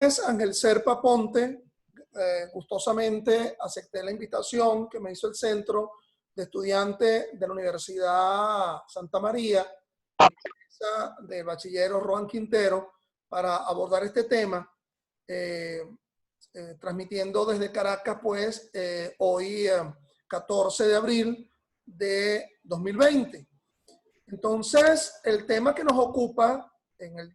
Ángel Serpa Ponte, gustosamente acepté la invitación que me hizo el Centro de Estudiantes de la Universidad Santa María, de bachillero Roan Quintero, para abordar este tema, transmitiendo desde Caracas, pues, hoy 14 de abril de 2020. Entonces, el tema que nos ocupa en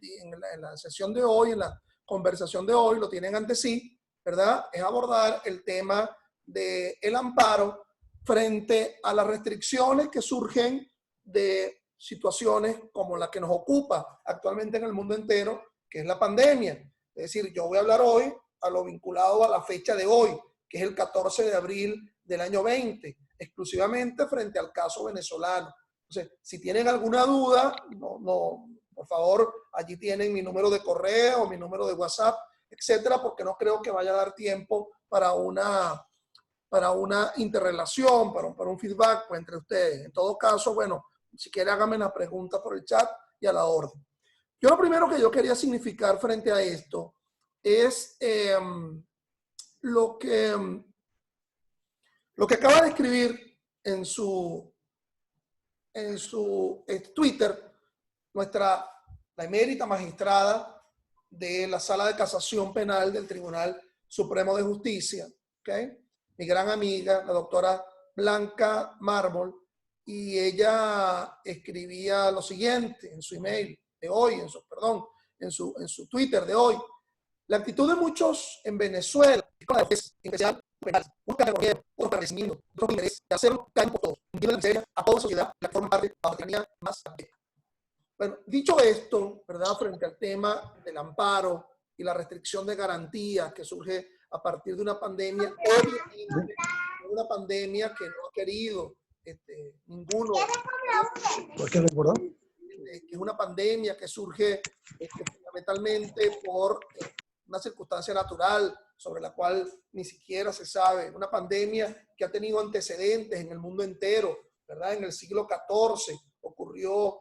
la sesión de hoy, en la conversación de hoy, lo tienen ante sí, ¿verdad? Es abordar el tema del amparo frente a las restricciones que surgen de situaciones como la que nos ocupa actualmente en el mundo entero, que es la pandemia. Es decir, yo voy a hablar hoy a lo vinculado a la fecha de hoy, que es el 14 de abril del año 20, exclusivamente frente al caso venezolano. Entonces, si tienen alguna duda, por favor, allí tienen mi número de correo, mi número de WhatsApp, etcétera, porque no creo que vaya a dar tiempo para una interrelación, para un feedback pues, entre ustedes. En todo caso, bueno, si quieren háganme la pregunta por el chat y a la orden. Yo lo primero que yo quería significar frente a esto es lo que acaba de escribir en su Twitter la emérita magistrada de la Sala de Casación Penal del Tribunal Supremo de Justicia, ¿okay? Mi gran amiga, la doctora Blanca Mármol, y ella escribía lo siguiente en su email de hoy, en su Twitter de hoy: la actitud de muchos en Venezuela, en especial busca recoger otro agradecimiento, otro interés de hacerlo caer por todos, hundir la miseria a toda sociedad, la que forma parte de la patria más grande. Bueno, dicho esto, ¿verdad? Frente al tema del amparo y la restricción de garantías que surge a partir de una pandemia, obviamente, una pandemia que no ha querido ninguno, que es una pandemia que surge fundamentalmente por una circunstancia natural sobre la cual ni siquiera se sabe, una pandemia que ha tenido antecedentes en el mundo entero, ¿verdad? En el siglo XIV ocurrió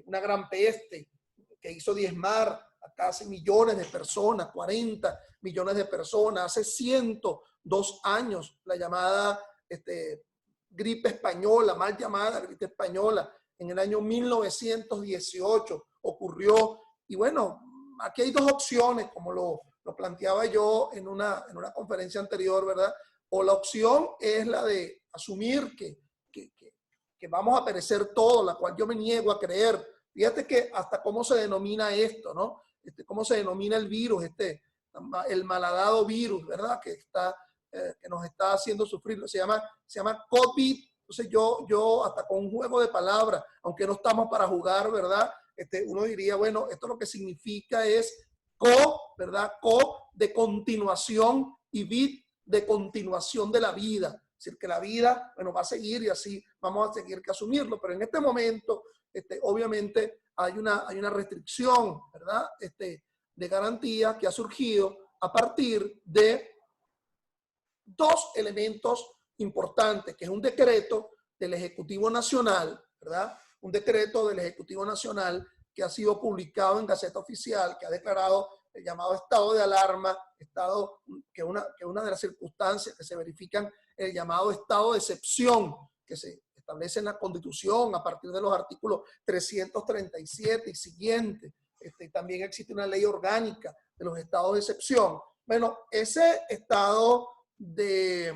una gran peste que hizo diezmar a casi millones de personas, 40 millones de personas. Hace 102 años, la llamada gripe española, mal llamada gripe española, en el año 1918 ocurrió. Y bueno, aquí hay dos opciones, como lo planteaba yo en una conferencia anterior, ¿verdad? O la opción es la de asumir que vamos a perecer todos, la cual yo me niego a creer. Fíjate que hasta cómo se denomina esto, ¿no? Cómo se denomina el virus, el malhadado virus, ¿verdad? Que nos está haciendo sufrir. Se llama COVID. Entonces yo hasta con un juego de palabras, aunque no estamos para jugar, ¿verdad? Uno diría, bueno, esto lo que significa es ¿verdad? De continuación y vid de continuación de la vida. Es decir, que la vida, bueno, va a seguir y así vamos a seguir que asumirlo. Pero en este momento, obviamente, hay una restricción, ¿verdad? De garantía que ha surgido a partir de dos elementos importantes, que es un decreto del Ejecutivo Nacional, ¿verdad? Un decreto del Ejecutivo Nacional que ha sido publicado en Gaceta Oficial, que ha declarado el llamado estado de alarma, que una de las circunstancias que se verifican, el llamado estado de excepción, que se establece en la Constitución a partir de los artículos 337 y siguientes. También existe una ley orgánica de los estados de excepción. Bueno, ese estado de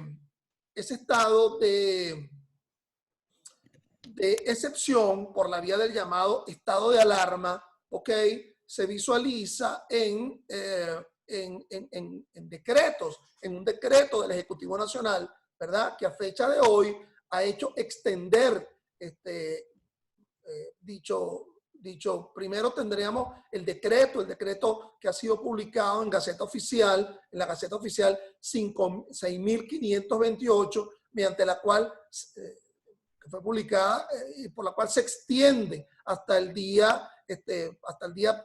excepción por la vía del llamado estado de alarma, ¿ok? Se visualiza en decretos, en un decreto del Ejecutivo Nacional, ¿verdad? Que a fecha de hoy ha hecho extender primero tendríamos el decreto que ha sido publicado en Gaceta Oficial, en la Gaceta Oficial 6.528, mediante la cual que fue publicada y por la cual se extiende hasta el día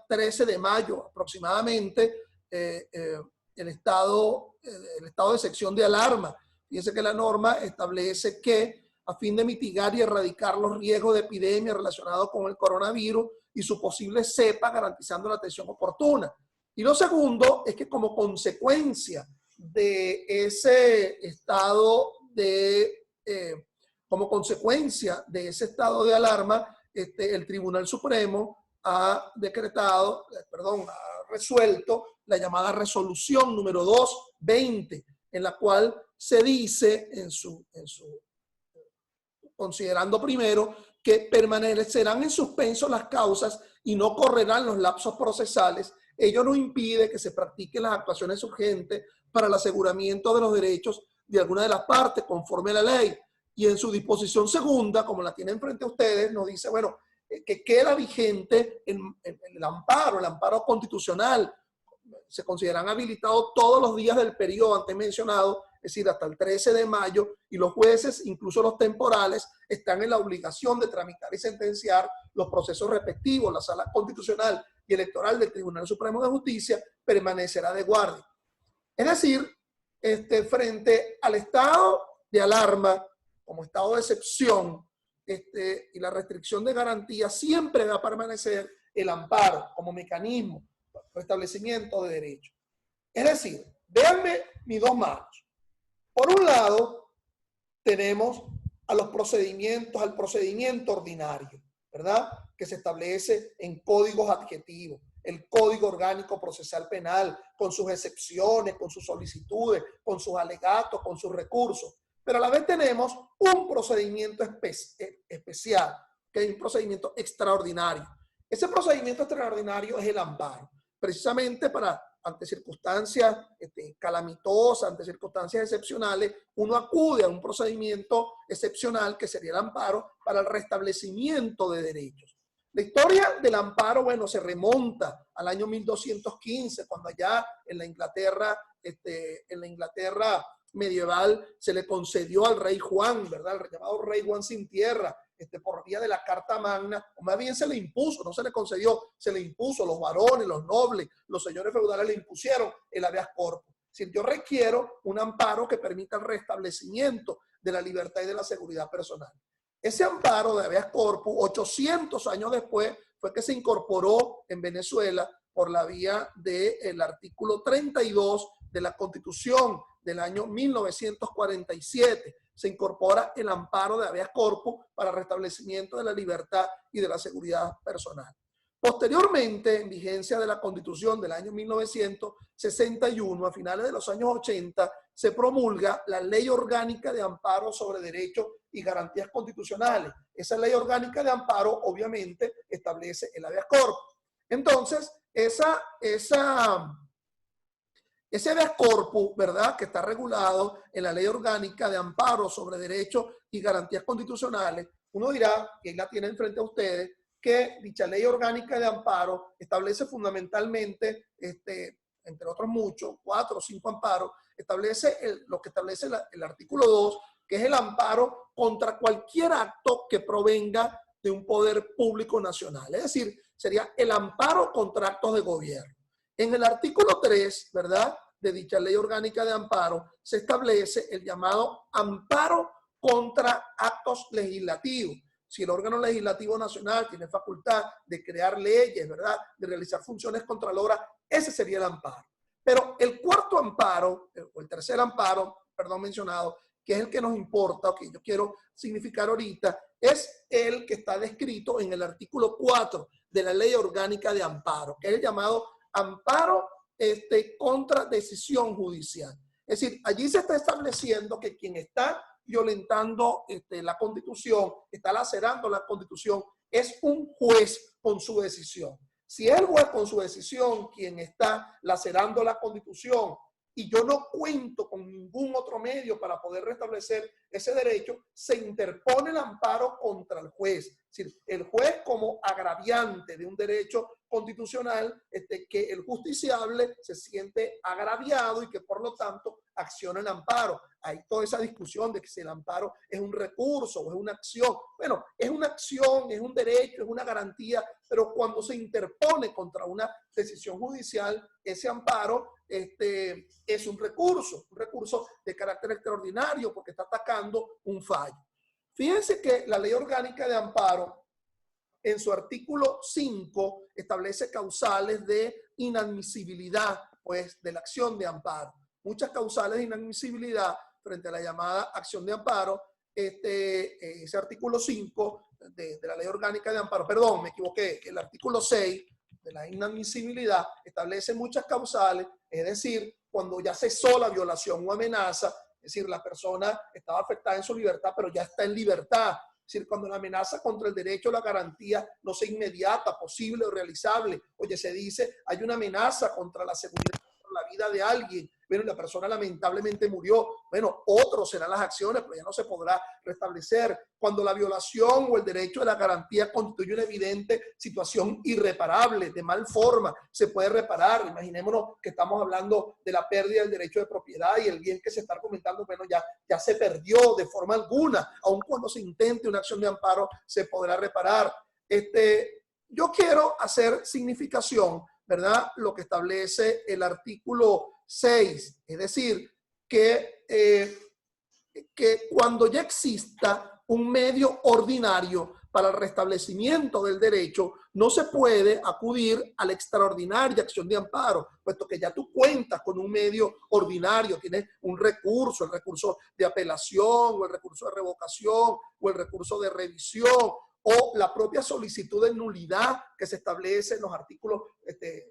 13 de mayo aproximadamente el estado de excepción de alarma. Fíjense que la norma establece que a fin de mitigar y erradicar los riesgos de epidemia relacionados con el coronavirus y su posible cepa, garantizando la atención oportuna. Y lo segundo es que como consecuencia de ese estado de, alarma, el Tribunal Supremo ha decretado, ha resuelto la llamada resolución número 220, en la cual se dice, considerando primero, que permanecerán en suspenso las causas y no correrán los lapsos procesales. Ello no impide que se practiquen las actuaciones urgentes para el aseguramiento de los derechos de alguna de las partes conforme a la ley. Y en su disposición segunda, como la tienen frente a ustedes, nos dice, bueno, que queda vigente el amparo constitucional. Se consideran habilitados todos los días del periodo antes mencionado, es decir, hasta el 13 de mayo, y los jueces, incluso los temporales, están en la obligación de tramitar y sentenciar los procesos respectivos. La Sala Constitucional y Electoral del Tribunal Supremo de Justicia permanecerá de guardia. Es decir, frente al estado de alarma, como estado de excepción, y la restricción de garantía, siempre va a permanecer el amparo como mecanismo para establecimiento de derechos. Es decir, véanme mis dos manos. Por un lado, tenemos al procedimiento ordinario, ¿verdad? Que se establece en códigos adjetivos, el Código Orgánico Procesal Penal, con sus excepciones, con sus solicitudes, con sus alegatos, con sus recursos. Pero a la vez tenemos un procedimiento especial, que es un procedimiento extraordinario. Ese procedimiento extraordinario es el amparo, precisamente para, ante circunstancias calamitosas, ante circunstancias excepcionales, uno acude a un procedimiento excepcional que sería el amparo para el restablecimiento de derechos. La historia del amparo, bueno, se remonta al año 1215, cuando allá en la Inglaterra medieval se le concedió al rey Juan, ¿verdad? El llamado rey Juan sin tierra, por vía de la Carta Magna, o más bien se le impuso, no se le concedió, se le impuso, los varones, los nobles, los señores feudales le impusieron el habeas corpus. Es decir, yo requiero un amparo que permita el restablecimiento de la libertad y de la seguridad personal. Ese amparo de habeas corpus, 800 años después, fue que se incorporó en Venezuela por la vía del artículo 32 de la Constitución del año 1947. Se incorpora el amparo de habeas corpus para restablecimiento de la libertad y de la seguridad personal. Posteriormente, en vigencia de la Constitución del año 1961, a finales de los años 80, se promulga la Ley Orgánica de Amparo sobre Derechos y Garantías Constitucionales. Esa Ley Orgánica de Amparo, obviamente, establece el habeas corpus. Entonces, ese habeas corpus, ¿verdad?, que está regulado en la Ley Orgánica de Amparo sobre Derechos y Garantías Constitucionales, uno dirá, y ahí la tienen frente a ustedes, que dicha Ley Orgánica de Amparo establece fundamentalmente, entre otros muchos, 4 o 5 amparos, establece lo que establece el artículo 2, que es el amparo contra cualquier acto que provenga de un poder público nacional. Es decir, sería el amparo contra actos de gobierno. En el artículo 3, ¿verdad?, de dicha Ley Orgánica de Amparo, se establece el llamado amparo contra actos legislativos. Si el órgano legislativo nacional tiene facultad de crear leyes, ¿verdad?, de realizar funciones contraloras, ese sería el amparo. Pero el cuarto amparo, o el tercer amparo, perdón, mencionado, que es el que nos importa, o que yo quiero significar ahorita, es el que está descrito en el artículo 4 de la Ley Orgánica de Amparo, que es el llamado amparo contra decisión judicial. Es decir, allí se está estableciendo que quien está violentando la Constitución, está lacerando la Constitución, es un juez con su decisión. Si es el juez con su decisión quien está lacerando la Constitución y yo no cuento con ningún otro medio para poder restablecer ese derecho, se interpone el amparo contra el juez. Es decir, el juez como agraviante de un derecho constitucional, que el justiciable se siente agraviado y que por lo tanto acciona el amparo. Hay toda esa discusión de que si el amparo es un recurso o es una acción. Bueno, es una acción, es un derecho, es una garantía, pero cuando se interpone contra una decisión judicial, ese amparo es un recurso de carácter extraordinario porque está atacando un fallo. Fíjense que la Ley Orgánica de Amparo en su artículo 5 establece causales de inadmisibilidad, pues, de la acción de amparo. Muchas causales de inadmisibilidad frente a la llamada acción de amparo. Ese artículo 5 de la Ley Orgánica de Amparo, perdón, me equivoqué, el artículo 6 de la inadmisibilidad establece muchas causales, es decir, cuando ya cesó la violación o amenaza, es decir, la persona estaba afectada en su libertad, pero ya está en libertad. Es decir, cuando la amenaza contra el derecho o la garantía no sea inmediata, posible o realizable. Oye, se dice, hay una amenaza contra la seguridad, contra la vida de alguien. Bueno, la persona lamentablemente murió. Bueno, otros serán las acciones, pero ya no se podrá restablecer. Cuando la violación o el derecho de la garantía constituye una evidente situación irreparable, de mal forma, se puede reparar. Imaginémonos que estamos hablando de la pérdida del derecho de propiedad y el bien que se está argumentando, bueno, ya se perdió de forma alguna. Aun cuando se intente una acción de amparo, se podrá reparar. Yo quiero hacer significación, ¿verdad? Lo que establece el artículo 6, es decir, que cuando ya exista un medio ordinario para el restablecimiento del derecho, no se puede acudir a la extraordinaria acción de amparo, puesto que ya tú cuentas con un medio ordinario, tienes un recurso, el recurso de apelación, o el recurso de revocación, o el recurso de revisión, o la propia solicitud de nulidad que se establece en los artículos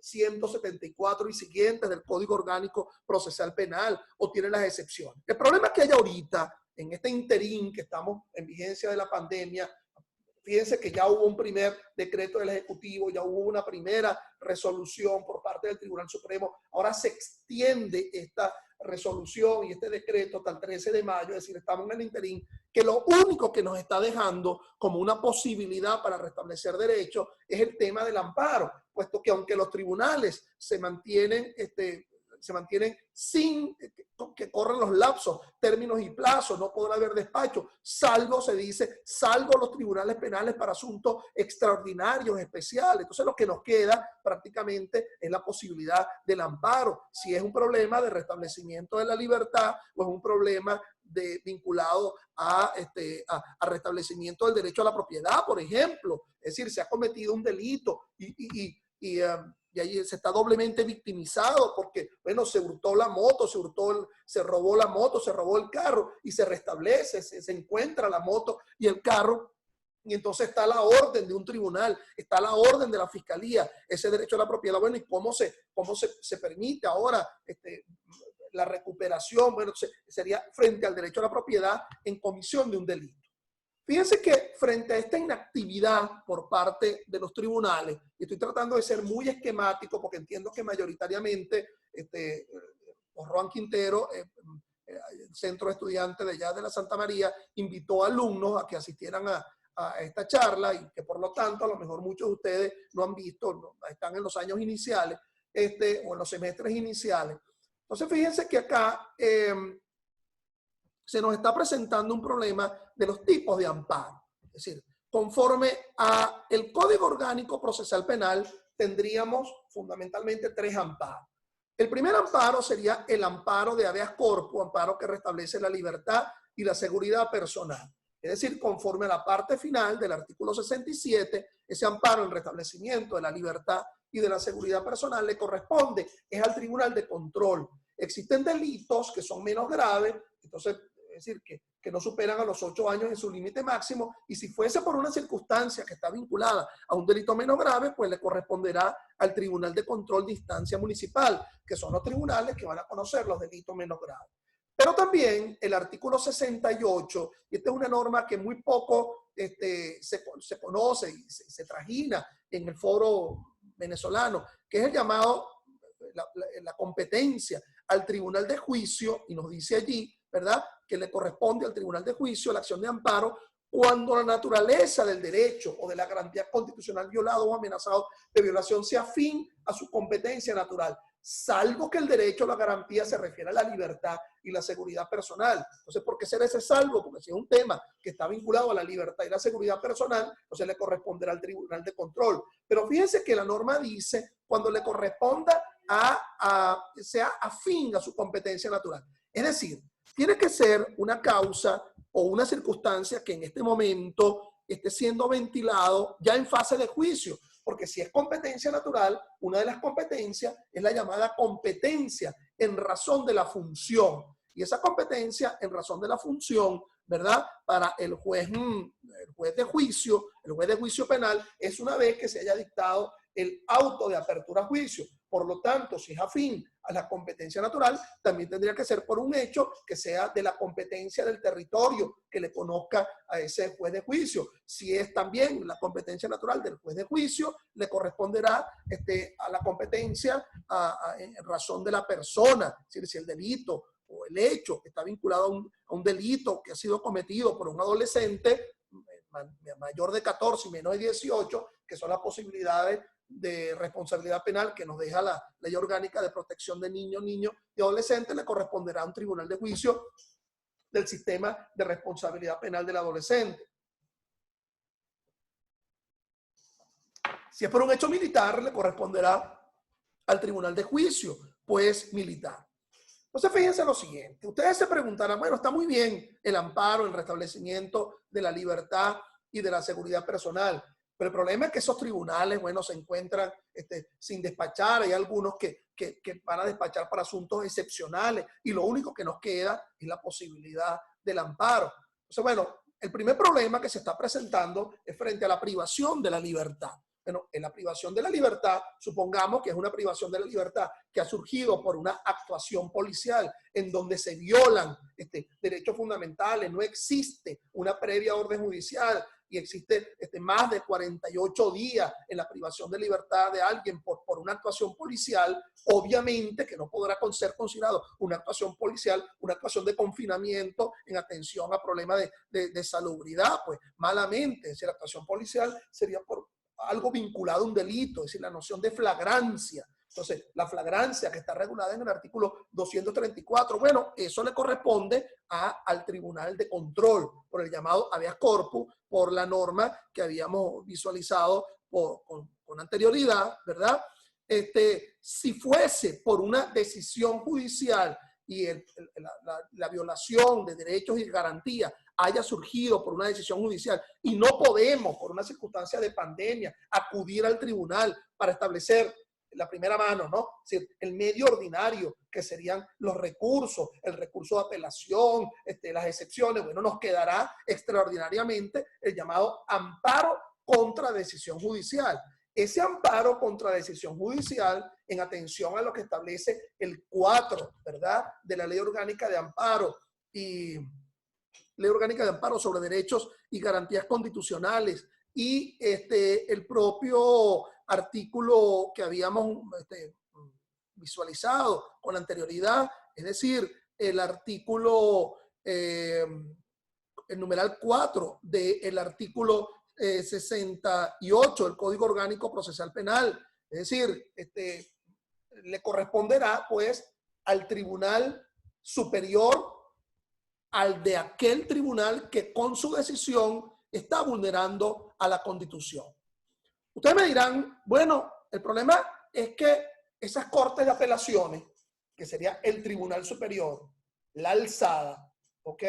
174 y siguientes del Código Orgánico Procesal Penal, o tiene las excepciones. El problema que hay ahorita, en este interín que estamos en vigencia de la pandemia, fíjense que ya hubo un primer decreto del Ejecutivo, ya hubo una primera resolución por parte del Tribunal Supremo, ahora se extiende esta resolución y este decreto hasta el 13 de mayo, es decir, estamos en el interín, que lo único que nos está dejando como una posibilidad para restablecer derechos es el tema del amparo, puesto que aunque los tribunales se mantienen sin que corran los lapsos, términos y plazos, no podrá haber despacho, salvo, se dice, salvo los tribunales penales para asuntos extraordinarios, especiales. Entonces lo que nos queda prácticamente es la posibilidad del amparo, si es un problema de restablecimiento de la libertad o es un problema vinculado a restablecimiento del derecho a la propiedad, por ejemplo. Es decir, se ha cometido un delito y ahí se está doblemente victimizado porque, bueno, se hurtó la moto, se robó la moto, se robó el carro y se restablece, se encuentra la moto y el carro. Y entonces está la orden de un tribunal, está la orden de la fiscalía, ese derecho a la propiedad. Bueno, ¿y cómo se permite ahora la recuperación? Bueno, sería frente al derecho a la propiedad en comisión de un delito. Fíjense que frente a esta inactividad por parte de los tribunales, y estoy tratando de ser muy esquemático porque entiendo que mayoritariamente Juan Quintero, el centro de estudiantes de allá de la Santa María, invitó a alumnos a que asistieran a esta charla y que por lo tanto a lo mejor muchos de ustedes no han visto, no, están en los años iniciales o en los semestres iniciales. Entonces fíjense que acá se nos está presentando un problema de los tipos de amparo. Es decir, conforme a el Código Orgánico Procesal Penal, tendríamos fundamentalmente 3 amparos. El primer amparo sería el amparo de habeas corpus, amparo que restablece la libertad y la seguridad personal. Es decir, conforme a la parte final del artículo 67, ese amparo en restablecimiento de la libertad y de la seguridad personal le corresponde, es al Tribunal de Control. Existen delitos que son menos graves, entonces, es decir, que no superan a los 8 años en su límite máximo, y si fuese por una circunstancia que está vinculada a un delito menos grave, pues le corresponderá al Tribunal de Control de Instancia Municipal, que son los tribunales que van a conocer los delitos menos graves. Pero también el artículo 68, y esta es una norma que muy poco se conoce y se trajina en el foro venezolano, que es el llamado, la competencia al Tribunal de Juicio, y nos dice allí, ¿verdad?, que le corresponde al Tribunal de Juicio la acción de amparo cuando la naturaleza del derecho o de la garantía constitucional violado o amenazado de violación sea afín a su competencia natural, salvo que el derecho a la garantía se refiere a la libertad y la seguridad personal. Entonces, ¿por qué ser ese salvo? Porque si es un tema que está vinculado a la libertad y la seguridad personal, entonces le corresponderá al Tribunal de Control. Pero fíjense que la norma dice cuando le corresponda sea afín a su competencia natural. Es decir, tiene que ser una causa o una circunstancia que en este momento esté siendo ventilado ya en fase de juicio. Porque si es competencia natural, una de las competencias es la llamada competencia en razón de la función. Y esa competencia en razón de la función, ¿verdad? Para el juez de juicio penal, es una vez que se haya dictado el auto de apertura a juicio. Por lo tanto, si es afín a la competencia natural, también tendría que ser por un hecho que sea de la competencia del territorio que le conozca a ese juez de juicio. Si es también la competencia natural del juez de juicio, le corresponderá a la competencia en razón de la persona, es decir, si el delito o el hecho que está vinculado a un delito que ha sido cometido por un adolescente mayor de 14 y menor de 18, que son las posibilidades de responsabilidad penal que nos deja la Ley Orgánica de Protección de Niños y Adolescentes, le corresponderá a un tribunal de juicio del sistema de responsabilidad penal del adolescente. Si es por un hecho militar, le corresponderá al tribunal de juicio, pues militar. Entonces, fíjense lo siguiente. Ustedes se preguntarán, bueno, está muy bien el amparo, el restablecimiento de la libertad y de la seguridad personal, pero el problema es que esos tribunales, bueno, se encuentran sin despachar. Hay algunos que van a despachar para asuntos excepcionales y lo único que nos queda es la posibilidad del amparo. Entonces, bueno, el primer problema que se está presentando es frente a la privación de la libertad. Bueno, en la privación de la libertad, supongamos que es una privación de la libertad que ha surgido por una actuación policial en donde se violan derechos fundamentales, no existe una previa orden judicial y existe más de 48 días en la privación de libertad de alguien por una actuación policial, obviamente que no podrá ser considerado una actuación policial, una actuación de confinamiento en atención a problemas de salubridad, pues malamente, si la actuación policial sería por algo vinculado a un delito, es decir, la noción de flagrancia. Entonces, la flagrancia que está regulada en el artículo 234, bueno, eso le corresponde al Tribunal de Control, por el llamado habeas corpus, por la norma que habíamos visualizado con anterioridad, ¿verdad? Si fuese por una decisión judicial y la violación de derechos y garantías haya surgido por una decisión judicial y no podemos, por una circunstancia de pandemia, acudir al tribunal para establecer la primera mano, ¿no? Es decir, el medio ordinario, que serían los recursos, el recurso de apelación, las excepciones, bueno, nos quedará extraordinariamente el llamado amparo contra decisión judicial. Ese amparo contra decisión judicial, en atención a lo que establece el 4, ¿verdad?, de la Ley Orgánica de Amparo y Ley Orgánica de Amparo sobre Derechos y Garantías Constitucionales y el propio artículo que habíamos visualizado con anterioridad, es decir, el artículo, el numeral 4 del artículo 68 del Código Orgánico Procesal Penal. Es decir, le corresponderá pues al Tribunal Superior, al de aquel tribunal que con su decisión está vulnerando a la Constitución. Ustedes me dirán, bueno, el problema es que esas cortes de apelaciones, que sería el Tribunal Superior, la alzada, ¿ok?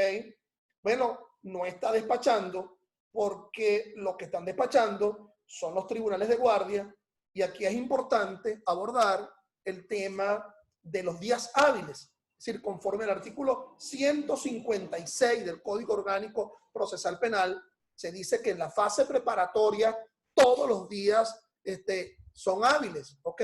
Bueno, no está despachando porque lo que están despachando son los tribunales de guardia y aquí es importante abordar el tema de los días hábiles. Es decir, conforme al artículo 156 del Código Orgánico Procesal Penal, se dice que en la fase preparatoria todos los días son hábiles, ¿ok?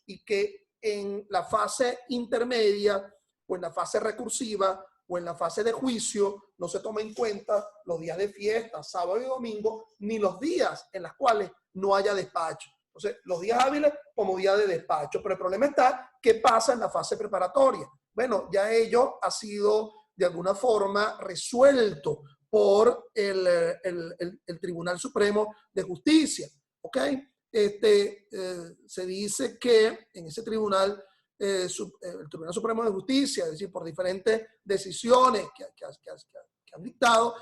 Y que en la fase intermedia o en la fase recursiva o en la fase de juicio no se toma en cuenta los días de fiesta, sábado y domingo, ni los días en los cuales no haya despacho. Entonces, los días hábiles como día de despacho. Pero el problema está, ¿qué pasa en la fase preparatoria? Bueno, ya ello ha sido de alguna forma resuelto por el Tribunal Supremo de Justicia, ¿ok? Se dice que en ese tribunal, el Tribunal Supremo de Justicia, es decir, por diferentes decisiones que han dictado,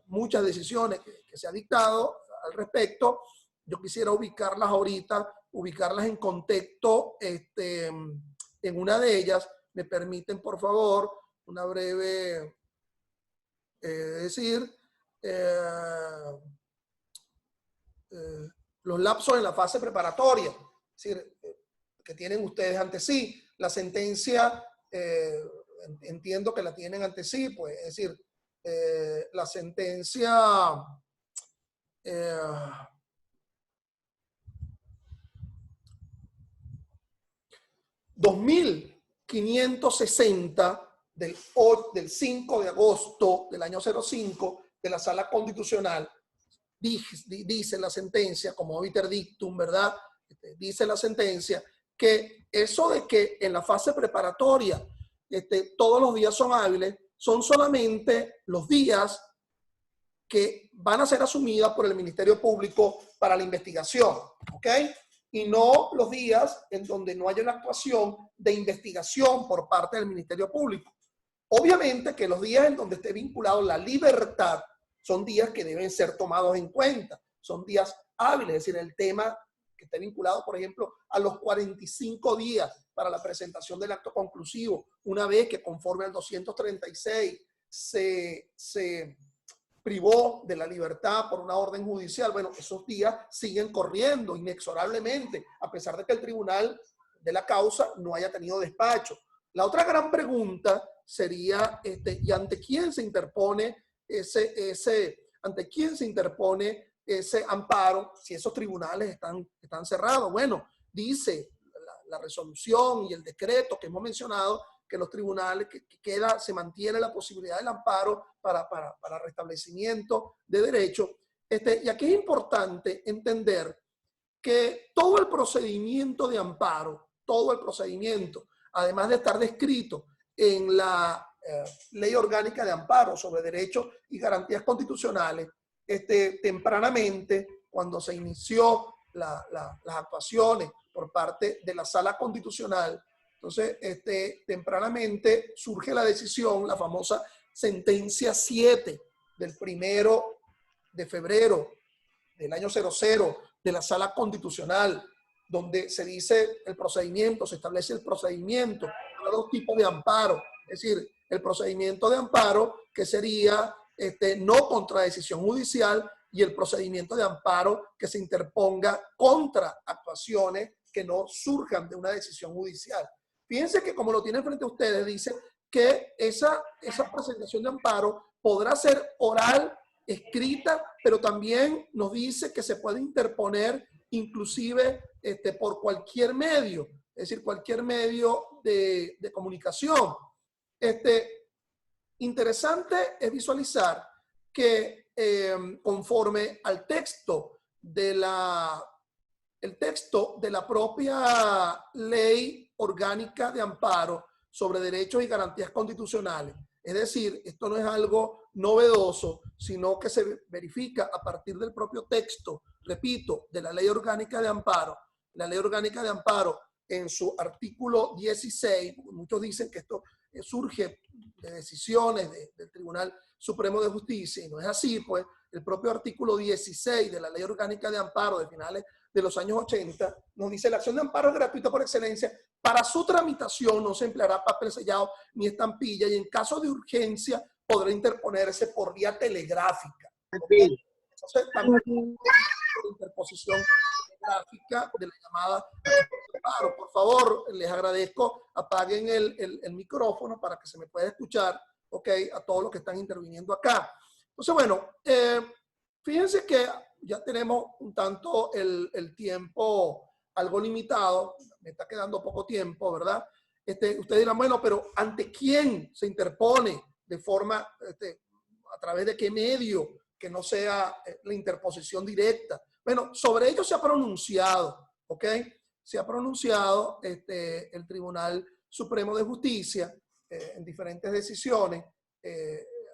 muchas decisiones que se han dictado al respecto, yo quisiera ubicarlas ahorita, ubicarlas en contexto, en una de ellas. Me permiten, por favor, una breve, los lapsos en la fase preparatoria, es decir, que tienen ustedes ante sí. La sentencia, entiendo que la tienen ante sí, pues, es decir, la sentencia 2560 del 5 de agosto del año 05 de la Sala Constitucional, dice la sentencia, como obiter dictum, ¿verdad? Dice la sentencia que eso de que en la fase preparatoria todos los días son hábiles, son solamente los días que van a ser asumidas por el Ministerio Público para la investigación, ¿ok? Y no los días en donde no haya una actuación de investigación por parte del Ministerio Público. Obviamente que los días en donde esté vinculado la libertad son días que deben ser tomados en cuenta, son días hábiles, es decir, el tema que esté vinculado, por ejemplo, a los 45 días para la presentación del acto conclusivo, una vez que conforme al 236 se privó de la libertad por una orden judicial. Bueno, esos días siguen corriendo inexorablemente, a pesar de que el tribunal de la causa no haya tenido despacho. La otra gran pregunta sería, ¿y ante quién se interpone ante quién se interpone ese amparo si esos tribunales están cerrados? Bueno, dice la resolución y el decreto que hemos mencionado que los tribunales, se mantiene la posibilidad del amparo para restablecimiento de derecho. Y aquí es importante entender que todo el procedimiento de amparo, todo el procedimiento, además de estar descrito en la Ley Orgánica de Amparo sobre Derechos y Garantías Constitucionales, tempranamente, cuando se inició las actuaciones por parte de la Sala Constitucional, entonces, tempranamente surge la decisión, la famosa sentencia 7 del 1 de febrero del año 00 de la Sala Constitucional, donde se dice el procedimiento, se establece el procedimiento para dos tipos de amparo. Es decir, el procedimiento de amparo que sería no contra decisión judicial y el procedimiento de amparo que se interponga contra actuaciones que no surjan de una decisión judicial. Fíjense que como lo tienen frente a ustedes, dice que esa presentación de amparo podrá ser oral, escrita, pero también nos dice que se puede interponer inclusive por cualquier medio, es decir, cualquier medio de comunicación. Interesante es visualizar que conforme al texto de la propia Ley Orgánica de Amparo sobre Derechos y Garantías Constitucionales. Es decir, esto no es algo novedoso, sino que se verifica a partir del propio texto, repito, de la Ley Orgánica de Amparo. La Ley Orgánica de Amparo, en su artículo 16, muchos dicen que esto surge de decisiones del Tribunal Supremo de Justicia, y no es así, pues el propio artículo 16 de la Ley Orgánica de Amparo de finales de los años 80, nos dice: la acción de amparo es gratuita por excelencia. Para su tramitación no se empleará papel sellado ni estampilla, y en caso de urgencia podrá interponerse por vía telegráfica. ¿Okay? Entonces, también por interposición telegráfica de la llamada amparo. Por favor, les agradezco, apaguen el micrófono para que se me pueda escuchar, ¿ok? A todos los que están interviniendo acá. Entonces, bueno, fíjense que ya tenemos un tanto el tiempo algo limitado, me está quedando poco tiempo, ¿verdad? Ustedes dirán, bueno, pero ¿ante quién se interpone de forma, a través de qué medio que no sea la interposición directa? Bueno, sobre ello se ha pronunciado, ¿ok? Se ha pronunciado el Tribunal Supremo de Justicia en diferentes decisiones.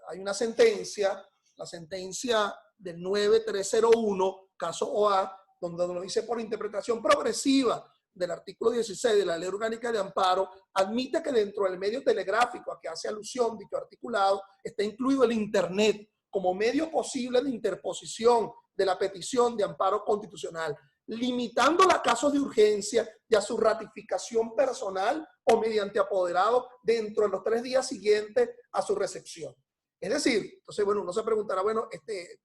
Hay una sentencia, la sentencia del 9301, caso OA, donde nos dice: por interpretación progresiva del artículo 16 de la Ley Orgánica de Amparo, admite que dentro del medio telegráfico a que hace alusión dicho articulado está incluido el Internet como medio posible de interposición de la petición de amparo constitucional, limitándola a casos de urgencia y a su ratificación personal o mediante apoderado dentro de los 3 días siguientes a su recepción. Es decir, entonces, bueno, uno se preguntará, bueno,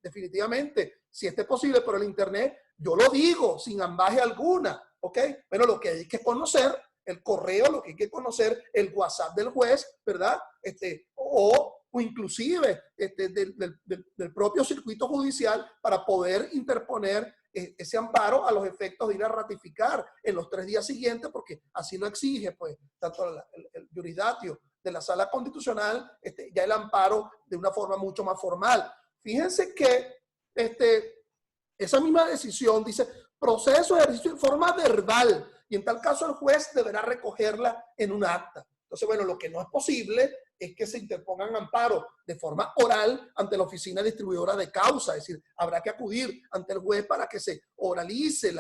definitivamente, si es posible por el Internet, yo lo digo sin ambaje alguna, ¿ok? Pero lo que hay que conocer, el correo, lo que hay que conocer, el WhatsApp del juez, ¿verdad? O inclusive del propio circuito judicial para poder interponer ese amparo a los efectos de ir a ratificar en los 3 días siguientes, porque así lo exige, pues, tanto el jurisdatio de la Sala Constitucional, ya el amparo de una forma mucho más formal. Fíjense que esa misma decisión dice proceso de ejercicio en forma verbal y en tal caso el juez deberá recogerla en un acta. Entonces, bueno, lo que no es posible es que se interpongan amparos de forma oral ante la oficina distribuidora de causa, es decir, habrá que acudir ante el juez para que se oralice